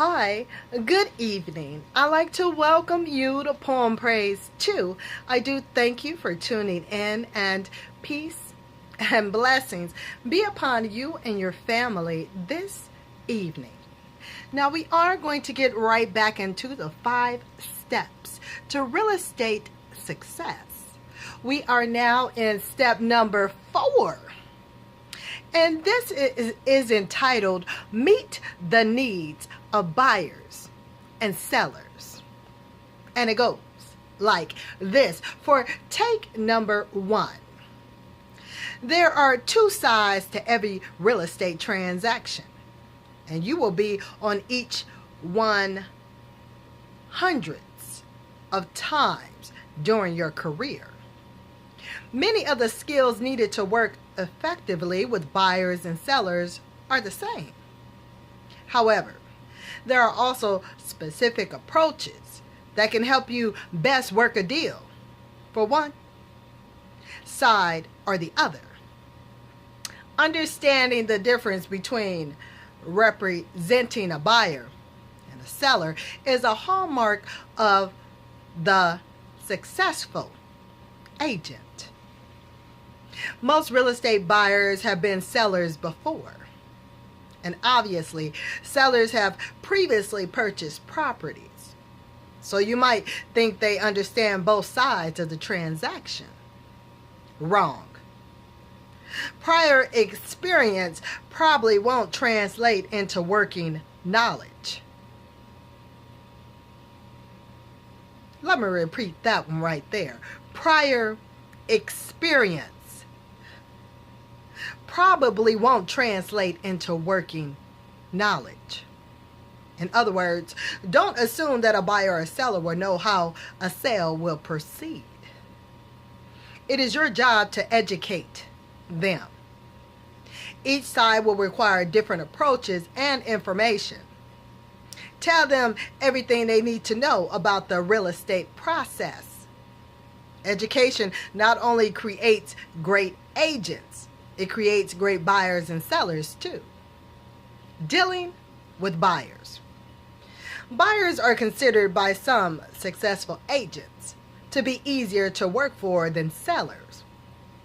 Hi, good evening. I'd like to welcome you to Poem Praise 2. I do thank you for tuning in, and peace and blessings be upon you and your family this evening. Now, we are going to get right back into the 5 steps to real estate success. We are now in step number 4. And this is entitled Meet the Needs of Buyers and Sellers. And it goes like this for take number 1. There are 2 sides to every real estate transaction, and you will be on each one hundreds of times during your career. Many of the skills needed to work effectively with buyers and sellers are the same. However, there are also specific approaches that can help you best work a deal for one side or the other. Understanding the difference between representing a buyer and a seller is a hallmark of the successful agent. Most real estate buyers have been sellers before, and obviously sellers have previously purchased properties. So you might think they understand both sides of the transaction. Wrong. Prior experience probably won't translate into working knowledge. Let me repeat that one right there. Prior experience probably won't translate into working knowledge. In other words, don't assume that a buyer or seller will know how a sale will proceed. It is your job to educate them. Each side will require different approaches and information. Tell them everything they need to know about the real estate process. Education not only creates great agents, it creates great buyers and sellers too. Dealing with buyers. Buyers are considered by some successful agents to be easier to work for than sellers.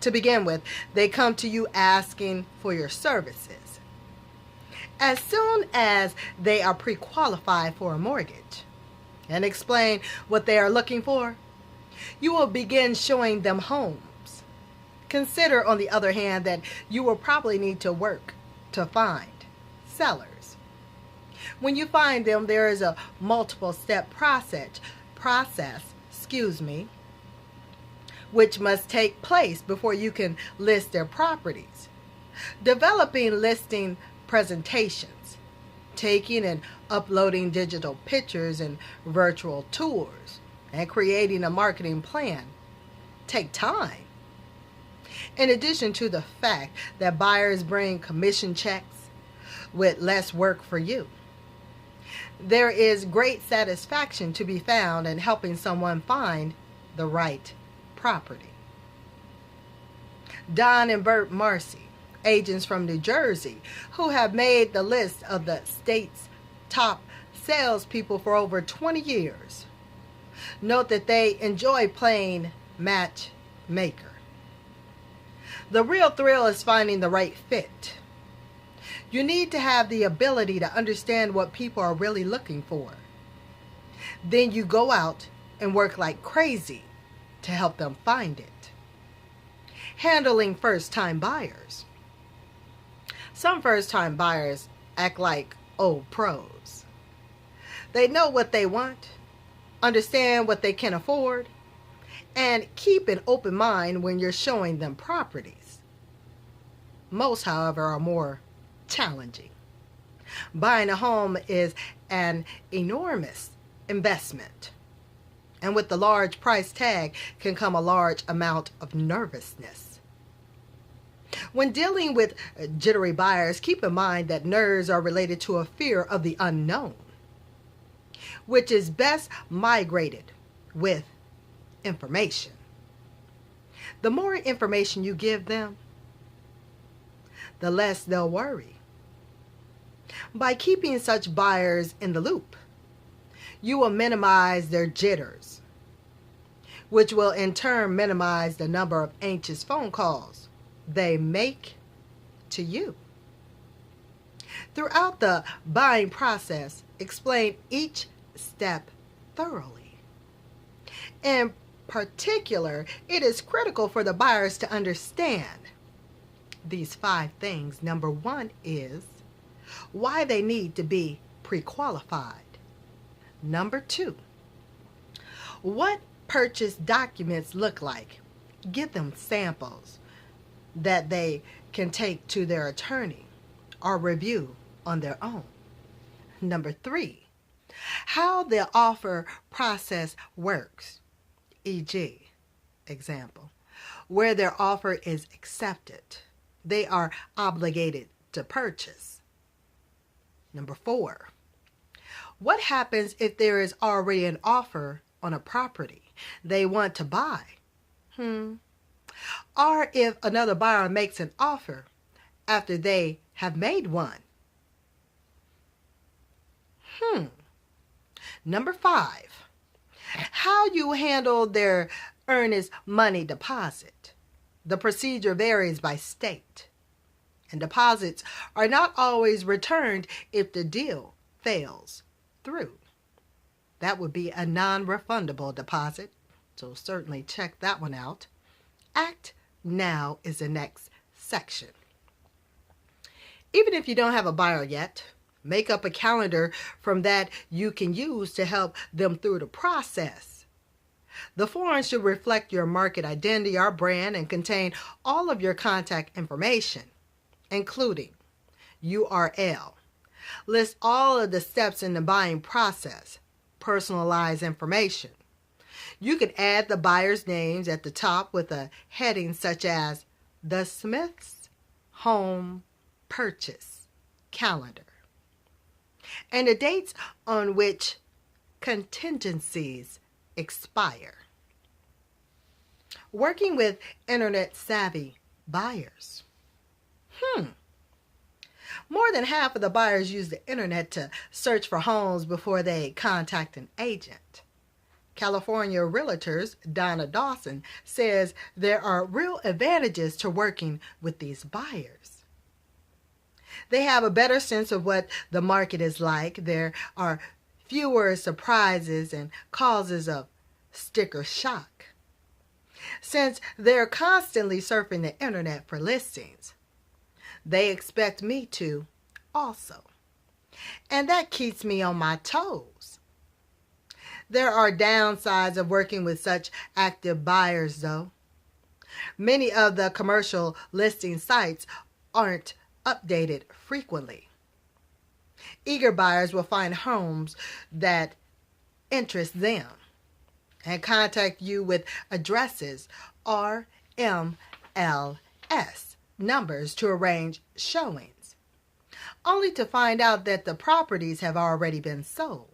To begin with, they come to you asking for your services. As soon as they are pre-qualified for a mortgage and explain what they are looking for, you will begin showing them homes. Consider, on the other hand, that you will probably need to work to find sellers. When you find them, there is a multiple step process, which must take place before you can list their properties. Developing listing presentations, taking and uploading digital pictures and virtual tours, and creating a marketing plan take time. In addition to the fact that buyers bring commission checks with less work for you, there is great satisfaction to be found in helping someone find the right property. Don and Bert Marcy, agents from New Jersey, who have made the list of the state's top salespeople for over 20 years, note that they enjoy playing matchmaker. The real thrill is finding the right fit. You need to have the ability to understand what people are really looking for. Then you go out and work like crazy to help them find it. Handling first-time buyers. Some first-time buyers act like old pros. They know what they want, understand what they can afford, and keep an open mind when you're showing them properties. Most, however, are more challenging. Buying a home is an enormous investment, and with the large price tag can come a large amount of nervousness. When dealing with jittery buyers, keep in mind that nerves are related to a fear of the unknown, which is best migrated with information. The more information you give them, the less they'll worry. By keeping such buyers in the loop, you will minimize their jitters, which will in turn minimize the number of anxious phone calls they make to you. Throughout the buying process, explain each step thoroughly. In particular, it is critical for the buyers to understand these 5 things. Number 1 is why they need to be pre-qualified. Number 2, what purchase documents look like. Give them samples that they can take to their attorney or review on their own. Number 3, how the offer process works, e.g., example, where their offer is accepted, they are obligated to purchase. Number 4, what happens if there is already an offer on a property they want to buy? Or if another buyer makes an offer after they have made one? Number 5, how you handle their earnest money deposit. The procedure varies by state, and deposits are not always returned if the deal fails through. That would be a non-refundable deposit, so certainly check that one out. Act now is the next section. Even if you don't have a buyer yet, make up a calendar from that you can use to help them through the process. The form should reflect your market identity or brand and contain all of your contact information, including URL. List all of the steps in the buying process. Personalize information. You can add the buyer's names at the top with a heading such as The Smiths Home Purchase Calendar, and the dates on which contingencies expire. Working with internet-savvy buyers. More than half of the buyers use the internet to search for homes before they contact an agent. California Realtors Donna Dawson says there are real advantages to working with these buyers. They have a better sense of what the market is like. There are fewer surprises and causes of sticker shock. Since they're constantly surfing the internet for listings, they expect me to also. And that keeps me on my toes. There are downsides of working with such active buyers, though. Many of the commercial listing sites aren't updated frequently. Eager buyers will find homes that interest them and contact you with addresses or MLS numbers to arrange showings, only to find out that the properties have already been sold.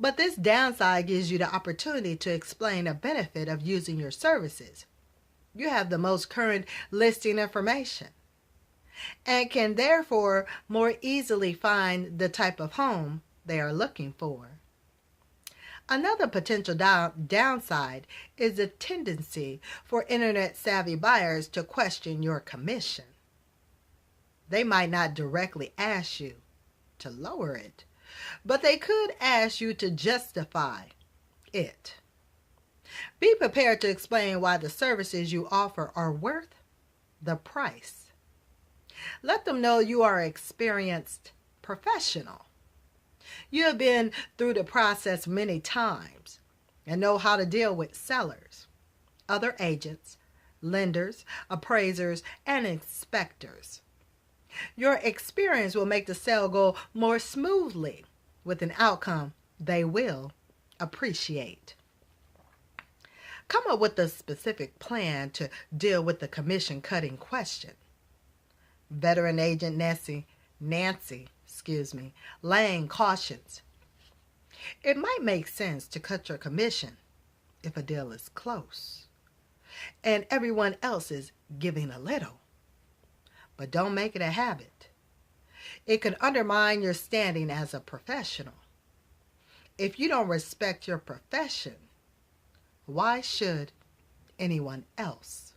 But this downside gives you the opportunity to explain a benefit of using your services. You have the most current listing information and can therefore more easily find the type of home they are looking for. Another potential downside is the tendency for internet-savvy buyers to question your commission. They might not directly ask you to lower it, but they could ask you to justify it. Be prepared to explain why the services you offer are worth the price. Let them know you are an experienced professional. You have been through the process many times and know how to deal with sellers, other agents, lenders, appraisers, and inspectors. Your experience will make the sale go more smoothly with an outcome they will appreciate. Come up with a specific plan to deal with the commission cutting question. Veteran agent Nancy Lang cautions, it might make sense to cut your commission if a deal is close and everyone else is giving a little, but don't make it a habit. It could undermine your standing as a professional. If you don't respect your profession, why should anyone else?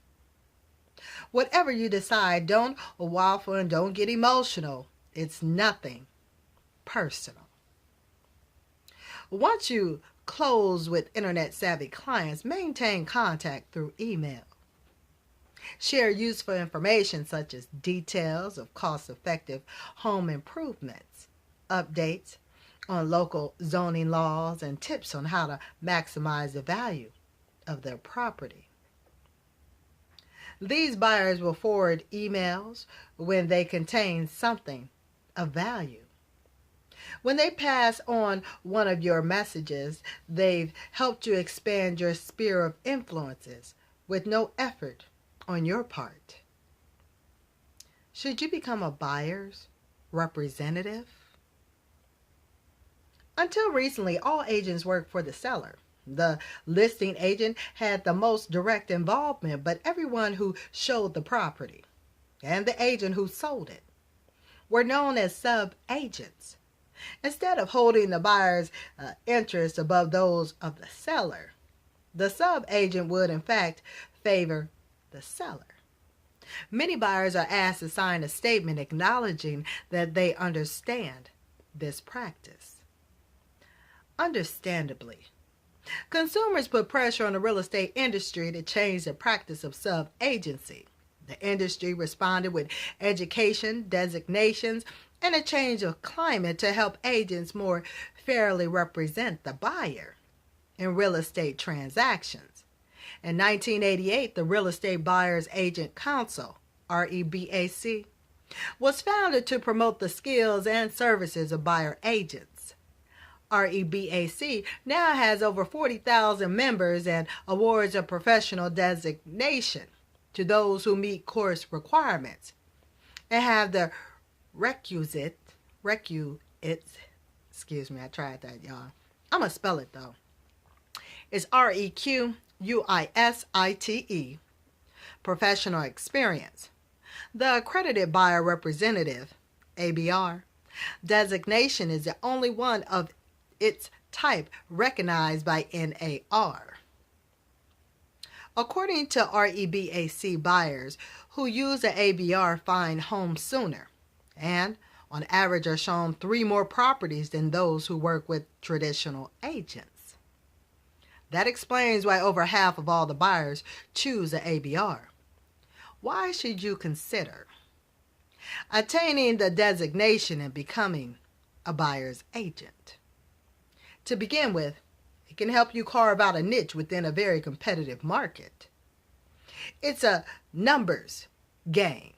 Whatever you decide, don't waffle and don't get emotional. It's nothing personal. Once you close with internet-savvy clients, maintain contact through email. Share useful information such as details of cost-effective home improvements, updates on local zoning laws, and tips on how to maximize the value of their property. These buyers will forward emails when they contain something of value. When they pass on one of your messages, they've helped you expand your sphere of influences with no effort on your part. Should you become a buyer's representative? Until recently, all agents worked for the seller. The listing agent had the most direct involvement, but everyone who showed the property and the agent who sold it were known as sub-agents. Instead of holding the buyer's interests above those of the seller, the sub-agent would in fact favor the seller. Many buyers are asked to sign a statement acknowledging that they understand this practice. Understandably, consumers put pressure on the real estate industry to change the practice of sub-agency. The industry responded with education, designations, and a change of climate to help agents more fairly represent the buyer in real estate transactions. In 1988, the Real Estate Buyers Agent Council, REBAC, was founded to promote the skills and services of buyer agents. REBAC now has over 40,000 members and awards a professional designation to those who meet course requirements and have the requisites, excuse me, I tried that, y'all. I'm going to spell it, though. It's REQUISITE, professional experience. The Accredited Buyer Representative, ABR, designation is the only one of its type recognized by NAR. According to REBAC, buyers who use the ABR find homes sooner and, on average, are shown 3 more properties than those who work with traditional agents. That explains why over half of all the buyers choose the ABR. Why should you consider attaining the designation and becoming a buyer's agent? To begin with, it can help you carve out a niche within a very competitive market. It's a numbers game.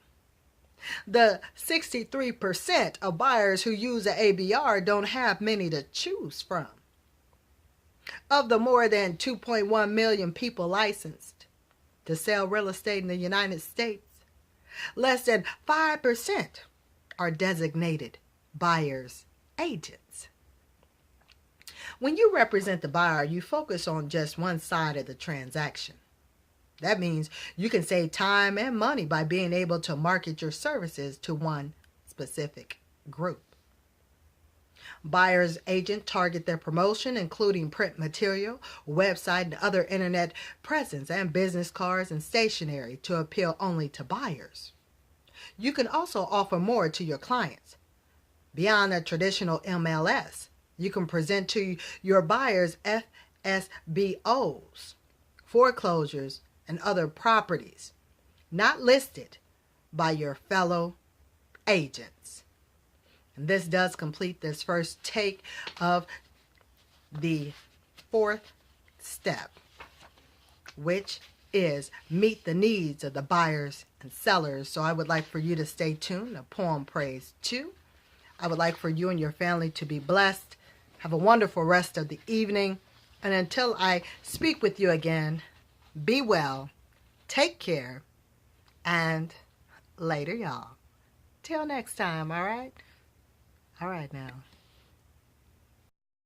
The 63% of buyers who use the ABR don't have many to choose from. Of the more than 2.1 million people licensed to sell real estate in the United States, less than 5% are designated buyer's agents. When you represent the buyer, you focus on just one side of the transaction. That means you can save time and money by being able to market your services to one specific group. Buyer's agent target their promotion, including print material, website, and other internet presence, and business cards and stationery to appeal only to buyers. You can also offer more to your clients. Beyond a traditional MLS, you can present to your buyers FSBOs, foreclosures, and other properties not listed by your fellow agents. And this does complete this first take of the 4th step, which is meet the needs of the buyers and sellers. So I would like for you to stay tuned. A poem praise 2. I would like for you and your family to be blessed. Have a wonderful rest of the evening. And until I speak with you again, be well, take care, and later, y'all. Till next time, all right? All right now.